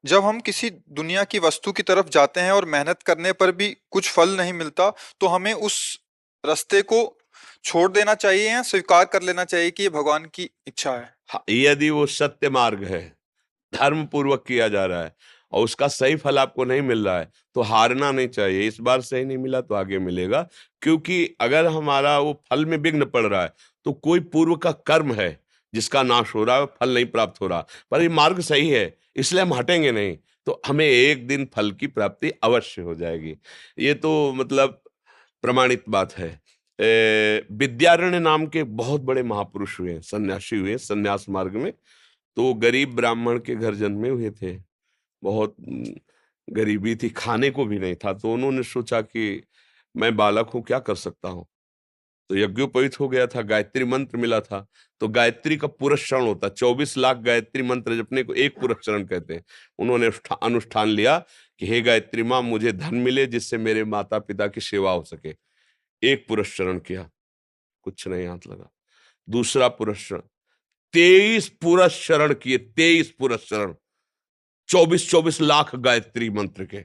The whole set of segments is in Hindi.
जब हम किसी दुनिया की वस्तु की तरफ जाते हैं और मेहनत करने पर भी कुछ फल नहीं मिलता, तो हमें उस रास्ते को छोड़ देना चाहिए या स्वीकार कर लेना चाहिए कि ये भगवान की इच्छा है। हाँ, यदि वो सत्य मार्ग है, धर्म पूर्वक किया जा रहा है और उसका सही फल आपको नहीं मिल रहा है, तो हारना नहीं चाहिए। इस बार सही नहीं मिला तो आगे मिलेगा, क्योंकि अगर हमारा वो फल में विघ्न पड़ रहा है तो कोई पूर्व का कर्म है जिसका नाश हो रहा है, फल नहीं प्राप्त हो रहा, पर ये मार्ग सही है इसलिए हम हटेंगे नहीं, तो हमें एक दिन फल की प्राप्ति अवश्य हो जाएगी। ये तो मतलब प्रमाणित बात है। विद्यारण्य नाम के बहुत बड़े महापुरुष हुए, सन्यासी हुए सन्यास मार्ग में। तो गरीब ब्राह्मण के घर जन्मे हुए थे। बहुत गरीबी थी, खाने को भी नहीं था, तो उन्होंने सोचा कि मैं बालक हूँ, क्या कर सकता हूँ? तो यज्ञोपवीत हो गया था, गायत्री मंत्र मिला था। तो गायत्री का पुरस्चरण होता, 24 लाख गायत्री मंत्र जपने को एक पुरस्चरण कहते हैं। उन्होंने अनुष्ठान लिया कि हे गायत्री माँ, मुझे धन मिले जिससे मेरे माता पिता की सेवा हो सके। एक पुरस्चरण किया, कुछ नहीं हाथ लगा। दूसरा पुरस्चरण, 23 पुरस्चरण किए, 23 पुरस्चरण, 24-24 लाख गायत्री मंत्र के।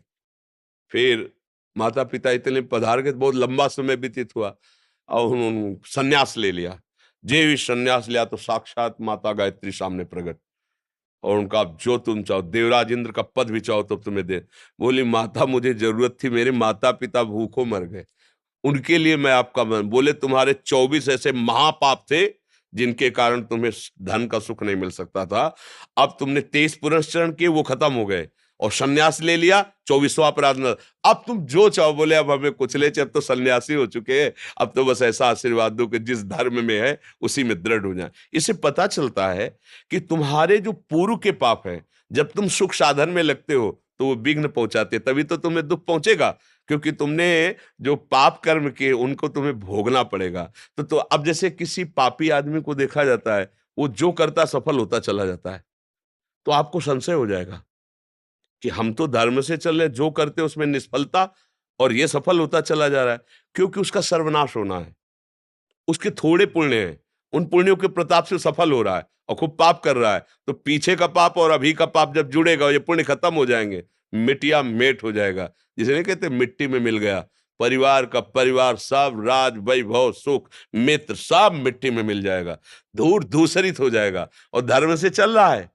फिर माता पिता इतने पधार गए, बहुत लंबा समय व्यतीत हुआ और उन्होंने संन्यास ले लिया। जे भी संन्यास लिया तो साक्षात माता गायत्री सामने प्रकट, और उनका आप जो तुम चाहो, देवराज इंद्र का पद भी चाहो तो तुम्हें दे। बोली माता, मुझे जरूरत थी, मेरे माता पिता भूखों मर गए, उनके लिए मैं आपका मन। बोले तुम्हारे 24 ऐसे महापाप थे जिनके कारण तुम्हें धन का सुख नहीं मिल सकता था। अब तुमने 23 पुनश्चरण किए, वो खत्म हो गए, और सन्यास ले लिया, 24वां अपराध न। अब तुम जो चाहो। बोले अब हमें कुछ ले, अब तो सन्यासी हो चुके हैं, अब तो बस ऐसा आशीर्वाद दो कि जिस धर्म में है उसी में दृढ़ हो जाए। इससे पता चलता है कि तुम्हारे जो पूर्व के पाप हैं, जब तुम सुख साधन में लगते हो तो वो विघ्न पहुंचाते, तभी तो तुम्हें दुख पहुंचेगा, क्योंकि तुमने जो पाप कर्म किए उनको तुम्हें भोगना पड़ेगा। तो अब जैसे किसी पापी आदमी को देखा जाता है, वो जो करता सफल होता चला जाता है, तो आपको संशय हो जाएगा कि हम तो धर्म से चल रहे, जो करते उसमें निष्फलता, और ये सफल होता चला जा रहा है, क्योंकि उसका सर्वनाश होना है। उसके थोड़े पुण्य हैं, उन पुण्यों के प्रताप से सफल हो रहा है और खूब पाप कर रहा है, तो पीछे का पाप और अभी का पाप जब जुड़ेगा, ये पुण्य खत्म हो जाएंगे, मिटिया मेट हो जाएगा। जिसे नहीं कहते मिट्टी में मिल गया, परिवार का परिवार सब, राज वैभव सुख मित्र सब मिट्टी में मिल जाएगा, धूर धूसरित हो जाएगा। और धर्म से चल रहा है,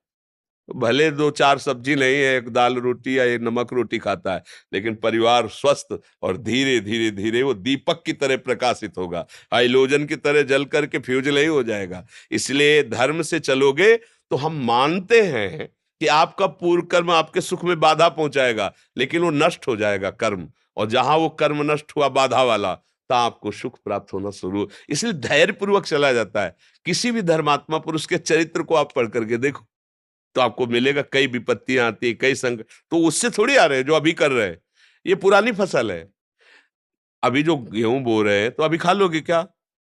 भले दो चार सब्जी नहीं है, एक दाल रोटी या एक नमक रोटी खाता है, लेकिन परिवार स्वस्थ, और धीरे धीरे धीरे वो दीपक की तरह प्रकाशित होगा, हाइलोजन की तरह जल करके फ्यूज नहीं हो जाएगा। इसलिए धर्म से चलोगे तो हम मानते हैं कि आपका पूर्व कर्म आपके सुख में बाधा पहुंचाएगा, लेकिन वो नष्ट हो जाएगा कर्म, और जहां वो कर्म नष्ट हुआ बाधा वाला, तो आपको सुख प्राप्त होना शुरू। इसलिए धैर्य पूर्वक चला जाता है। किसी भी धर्मात्मा पुरुष के चरित्र को आप पढ़ करके देखो, तो आपको मिलेगा कई विपत्तियां आती है, कई संकट, तो उससे थोड़ी आ रहे हैं जो अभी कर रहे हैं। ये पुरानी फसल है। अभी जो गेहूं बो रहे हैं तो अभी खा लोगे क्या?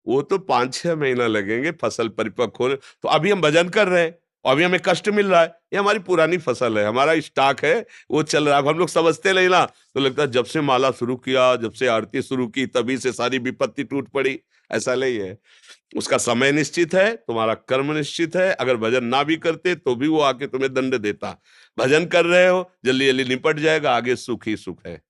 वो तो 5-6 महीना लगेंगे फसल परिपक्व होने। तो अभी हम भजन कर रहे हैं और अभी हमें कष्ट मिल रहा है, ये हमारी पुरानी फसल है, हमारा स्टॉक है, वो चल रहा है। अब हम लोग समझते नहीं ना, तो लगता है जब से माला शुरू किया, जब से आरती शुरू की, तभी से सारी विपत्ति टूट पड़ी। ऐसा नहीं है। उसका समय निश्चित है, तुम्हारा कर्म निश्चित है। अगर भजन ना भी करते तो भी वो आके तुम्हें दंड देता। भजन कर रहे हो, जल्दी जल्दी निपट जाएगा, आगे सुख ही सुख है।